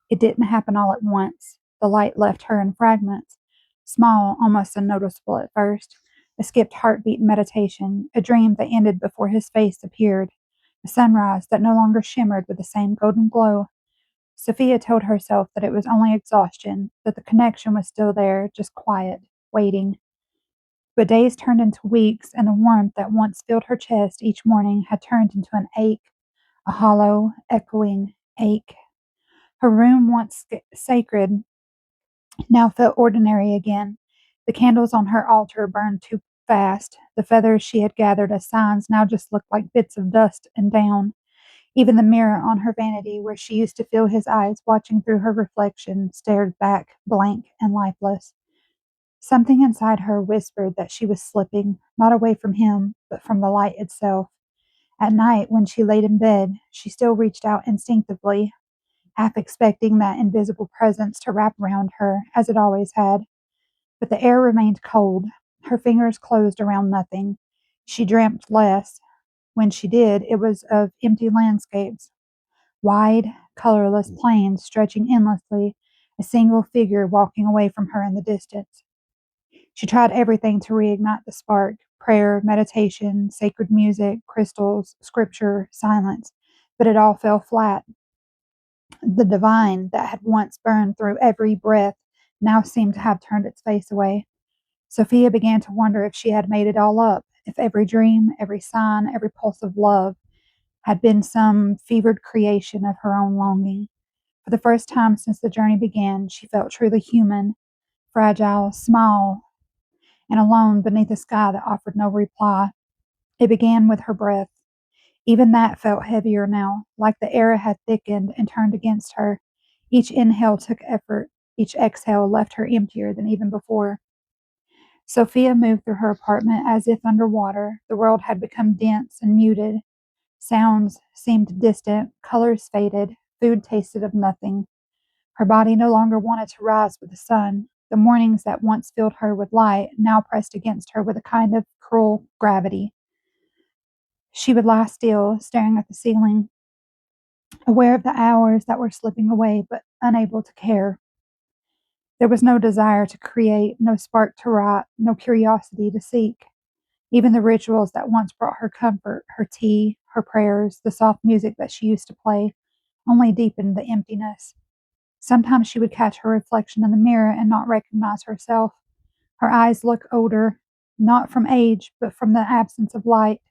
It didn't happen all at once. The light left her in fragments, small, almost unnoticeable at first. A skipped heartbeat meditation, a dream that ended before his face appeared, a sunrise that no longer shimmered with the same golden glow. Sophia told herself that it was only exhaustion, that the connection was still there, just quiet, waiting. But days turned into weeks, and the warmth that once filled her chest each morning had turned into an ache, a hollow, echoing ache. Her room, once sacred, now felt ordinary again. The candles on her altar burned too fast. The feathers she had gathered as signs now just looked like bits of dust and down. Even the mirror on her vanity, where she used to feel his eyes watching through her reflection, stared back, blank and lifeless. Something inside her whispered that she was slipping, not away from him, but from the light itself. At night, when she laid in bed, she still reached out instinctively, half expecting that invisible presence to wrap around her, as it always had. But the air remained cold. Her fingers closed around nothing. She dreamt less. When she did, it was of empty landscapes, wide, colorless plains stretching endlessly, a single figure walking away from her in the distance. She tried everything to reignite the spark: prayer, meditation, sacred music, crystals, scripture, silence, but it all fell flat. The divine that had once burned through every breath now seemed to have turned its face away. Sophia began to wonder if she had made it all up, if every dream, every sign, every pulse of love had been some fevered creation of her own longing. For the first time since the journey began, she felt truly human, fragile, small, and alone beneath a sky that offered no reply. It began with her breath. Even that felt heavier now, like the air had thickened and turned against her. Each inhale took effort. Each exhale left her emptier than even before. Sophia moved through her apartment as if underwater. The world had become dense and muted. Sounds seemed distant, colors faded, food tasted of nothing. Her body no longer wanted to rise with the sun. The mornings that once filled her with light now pressed against her with a kind of cruel gravity. She would lie still, staring at the ceiling, aware of the hours that were slipping away, but unable to care. There was no desire to create, no spark to write, no curiosity to seek. Even the rituals that once brought her comfort, her tea, her prayers, the soft music that she used to play, only deepened the emptiness. Sometimes she would catch her reflection in the mirror and not recognize herself. Her eyes looked older, not from age, but from the absence of light.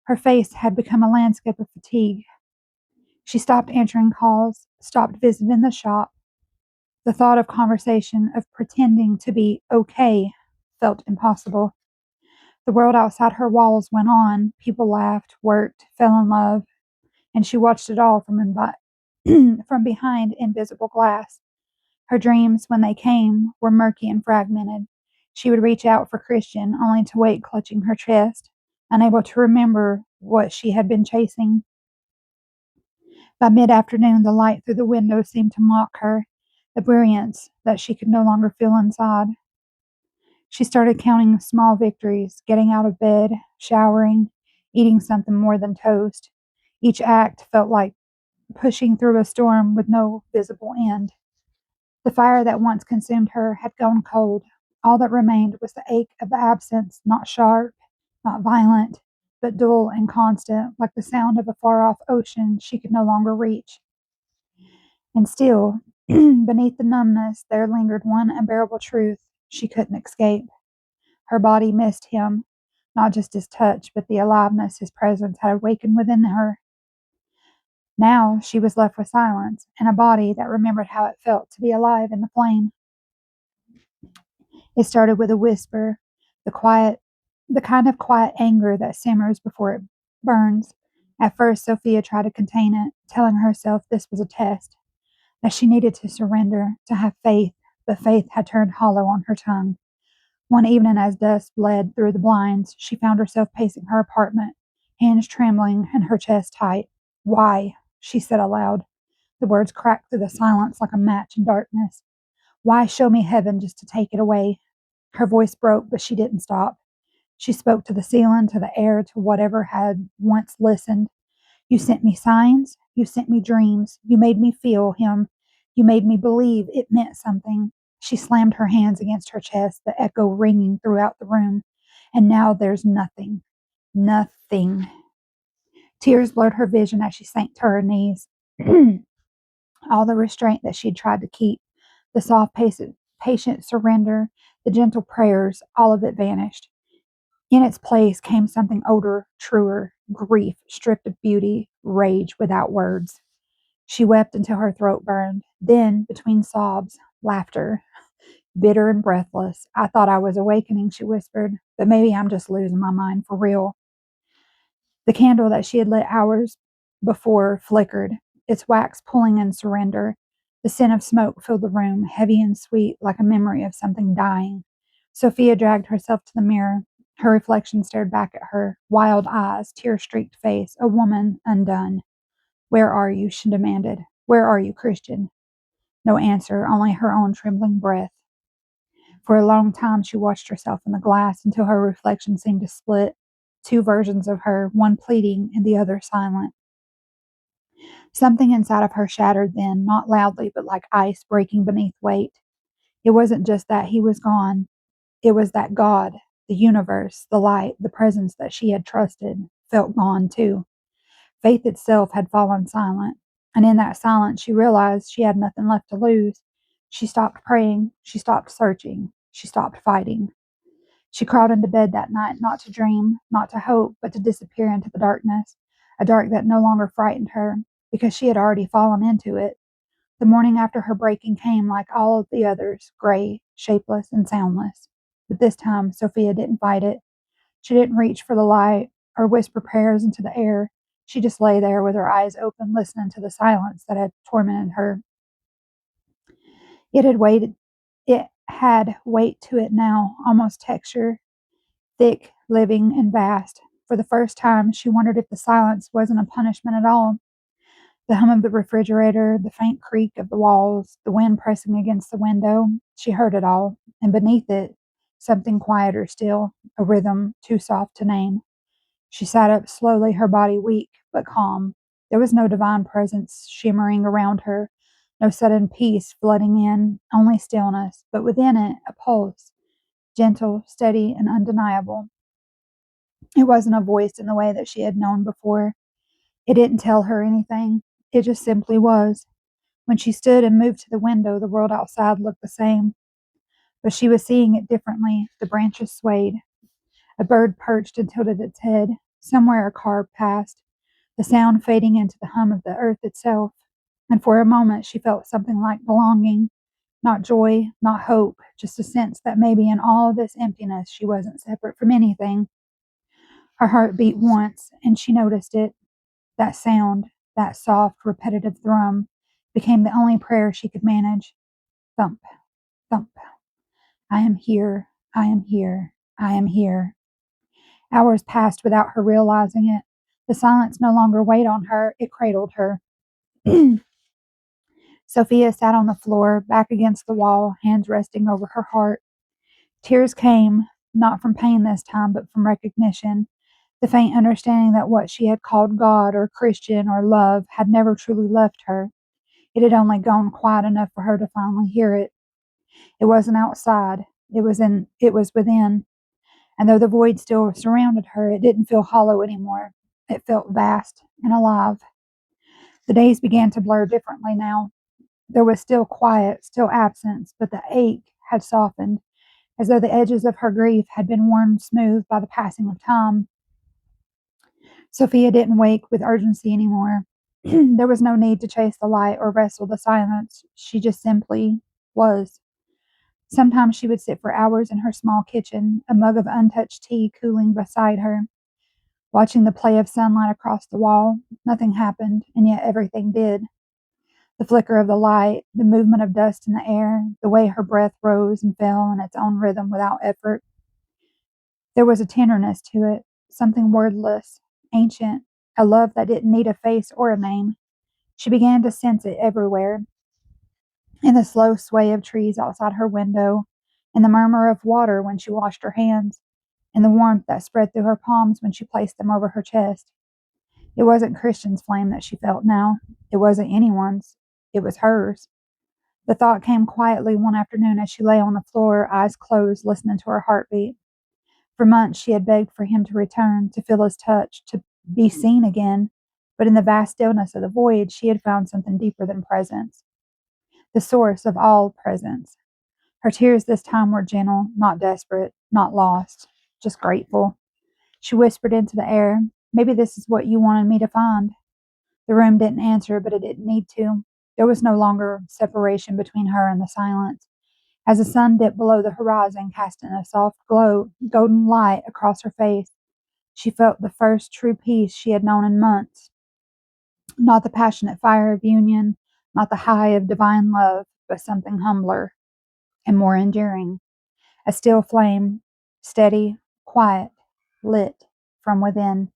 Her face had become a landscape of fatigue. She stopped answering calls, stopped visiting the shop. The thought of conversation, of pretending to be okay, felt impossible. The world outside her walls went on. People laughed, worked, fell in love, and she watched it all from behind invisible glass. Her dreams, when they came, were murky and fragmented. She would reach out for Christian, only to wait clutching her chest, unable to remember what she had been chasing. By mid-afternoon, the light through the window seemed to mock her, the brilliance that she could no longer feel inside. She started counting small victories, getting out of bed, showering, eating something more than toast. Each act felt like pushing through a storm with no visible end. The fire that once consumed her had gone cold. All that remained was the ache of the absence, not sharp, not violent, but dull and constant, like the sound of a far-off ocean she could no longer reach. And still, beneath the numbness, there lingered one unbearable truth she couldn't escape. Her body missed him, not just his touch, but the aliveness his presence had awakened within her. Now she was left with silence, and a body that remembered how it felt to be alive in the flame. It started with a whisper, the kind of quiet anger that simmers before it burns. At first, Sophia tried to contain it, telling herself this was a test, that she needed to surrender, to have faith, but faith had turned hollow on her tongue. One evening, as dusk bled through the blinds, she found herself pacing her apartment, hands trembling and her chest tight. "Why?" she said aloud. The words cracked through the silence like a match in darkness. "Why show me heaven just to take it away?" Her voice broke, but she didn't stop. She spoke to the ceiling, to the air, to whatever had once listened. "You sent me signs. You sent me dreams. You made me feel him. You made me believe it meant something. She slammed her hands against her chest, the echo ringing throughout the room. And now there's nothing. Nothing. Tears blurred her vision as she sank to her knees. All the restraint that she'd tried to keep, the soft, patient surrender, the gentle prayers, all of it vanished. In its place came something older, truer, grief stripped of beauty, rage without words. She wept until her throat burned. Then, between sobs, laughter, bitter and breathless. I thought I was awakening, she whispered, but maybe I'm just losing my mind for real. The candle that she had lit hours before flickered, its wax pulling in surrender. The scent of smoke filled the room, heavy and sweet, like a memory of something dying. Sophia dragged herself to the mirror. Her reflection stared back at her, wild eyes, tear-streaked face, a woman undone. Where are you? She demanded. Where are you, Christian? No answer, only her own trembling breath. For a long time she watched herself in the glass until her reflection seemed to split. Two versions of her, one pleading and the other silent. Something inside of her shattered then, not loudly, but like ice breaking beneath weight. It wasn't just that he was gone. It was that God, the universe, the light, the presence that she had trusted, felt gone too. Faith itself had fallen silent, and in that silence she realized she had nothing left to lose. She stopped praying, she stopped searching, she stopped fighting. She crawled into bed that night, not to dream, not to hope, but to disappear into the darkness, a dark that no longer frightened her, because she had already fallen into it. The morning after her breaking came like all of the others, gray, shapeless, and soundless. But this time, Sophia didn't fight it. She didn't reach for the light or whisper prayers into the air. She just lay there with her eyes open, listening to the silence that had tormented her. It had waited. It had weight to it now, almost texture, thick, living, and vast. For the first time, she wondered if the silence wasn't a punishment at all. The hum of the refrigerator, the faint creak of the walls, the wind pressing against the window, she heard it all, and beneath it, something quieter still, a rhythm too soft to name. She sat up slowly, her body weak but calm. There was no divine presence shimmering around her, no sudden peace flooding in, only stillness, but within it, a pulse, gentle, steady, and undeniable. It wasn't a voice in the way that she had known before. It didn't tell her anything. It just simply was. When she stood and moved to the window, the world outside looked the same, but she was seeing it differently. The branches swayed. A bird perched and tilted its head. Somewhere a car passed, the sound fading into the hum of the earth itself. And for a moment she felt something like belonging, not joy, not hope, just a sense that maybe in all this emptiness she wasn't separate from anything. Her heart beat once, and she noticed it. That sound, that soft, repetitive thrum, became the only prayer she could manage. Thump, thump. I am here, I am here, I am here. Hours passed without her realizing it. The silence no longer weighed on her, it cradled her. Sophia sat on the floor, back against the wall, hands resting over her heart. Tears came, not from pain this time, but from recognition, the faint understanding that what she had called God or Christian or love had never truly left her. It had only gone quiet enough for her to finally hear it. It wasn't outside, it was within. And though the void still surrounded her, it didn't feel hollow anymore. It felt vast and alive. The days began to blur differently now. There was still quiet, still absence, but the ache had softened, as though the edges of her grief had been worn smooth by the passing of time. Sophia didn't wake with urgency anymore. There was no need to chase the light or wrestle the silence. She just simply was. Sometimes she would sit for hours in her small kitchen, a mug of untouched tea cooling beside her, watching the play of sunlight across the wall. Nothing happened, and yet everything did. The flicker of the light, the movement of dust in the air, the way her breath rose and fell in its own rhythm without effort. There was a tenderness to it, something wordless, ancient, a love that didn't need a face or a name. She began to sense it everywhere, in the slow sway of trees outside her window, in the murmur of water when she washed her hands, in the warmth that spread through her palms when she placed them over her chest. It wasn't Christian's flame that she felt now. It wasn't anyone's. It was hers. The thought came quietly one afternoon as she lay on the floor, eyes closed, listening to her heartbeat. For months she had begged for him to return, to feel his touch, to be seen again, but in the vast stillness of the void she had found something deeper than presence, the source of all presence. Her tears this time were gentle, not desperate, not lost, just grateful. She whispered into the air, "Maybe this is what you wanted me to find." The room didn't answer, but it didn't need to. There was no longer separation between her and the silence. As the sun dipped below the horizon, casting a soft glow, golden light across her face, she felt the first true peace she had known in months. Not the passionate fire of union, not the high of divine love, but something humbler and more enduring. A still flame, steady, quiet, lit from within.